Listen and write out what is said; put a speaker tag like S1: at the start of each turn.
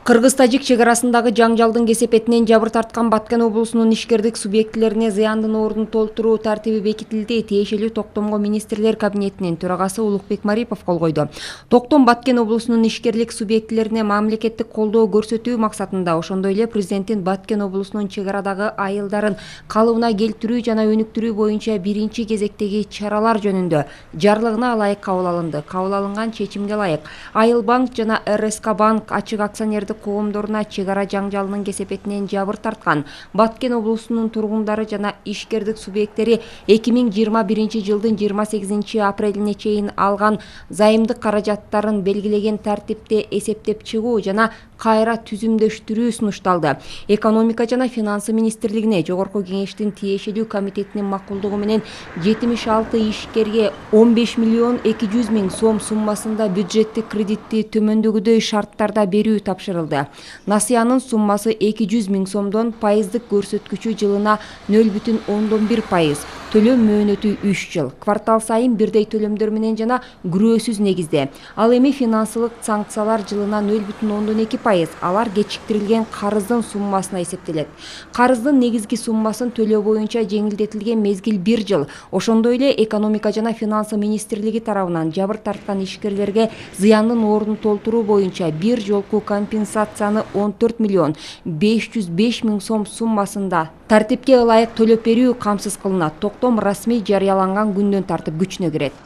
S1: Кыргыз-тажик чегарасындагы жаңжалдын кесепетинен жабыр тарткан Баткен облусунун ишкердик субъектилерине зыяндын ордун толтуруу тартиби бекитилди. Тиешелүү токтомго министрлер кабинетинин төрагасы Улукбек Марипов кол койду. Токтом Баткен облусунун ишкерлик субъектилерине мамлекеттик колдоо көрсөтүү максатында, ошондой эле президенттин Баткен облусунун чегарадагы айылдарын калыбына келтирүү жана өнүктүрүү боюнча биринчи кезектеги чаралар жөнүндө жарлыгына ылайык кабыл алынды. Кабыл алынган чечимге ылайык Айыл банк жана РСК банк ачык акционердик коомдоруна чегара жаңжалынын кесепетинен жабыр тарткан Баткен облусунун тургундары жана ишкердик субъекттери 2021 жылдын 28 апрелине чейин алган зайымдык каражаттарын белгилеген тартипте эсептеп чыгуу жана кайра түзүмдөштүрүү сунушталды. Экономика жана финансы министрлигине Жогорку кеңештин тиешелүү комитетинин макулдугу менен 76 ишкерге 15 миллион 200 миң сом суммасында бюджеттик кредитти төмөндөгүдөй шарттарда берүү тапшырылды. Насыянын суммасы 200 миң сомдон пайыздык көрсөткүчү жылына 0,1%, төлөм мөөнөтү 3 жыл, квартал сайын бирдей төлөмдөр менен жана күрөөсүз негизде. Ал эми финансылык санкциялар жылына 0,2%, алар кечиктирилген карыздын суммасына эсептелет. Карыздын негизги суммасын төлөө боюнча жеңилдетилген мезгил 1 жыл. Ошондой эле экономика жана финансы министрлиги тарабынан жабыр тарткан ишкерлерге зыяндын ордун толтуруу боюнча бир жолку компенсацияны 14 миллион 505 миң сом суммасында тартипке ылайык төлөп берүү камсыз кылынат. Токтом расмий жарыяланган күндөн тартып күчүнө кирет.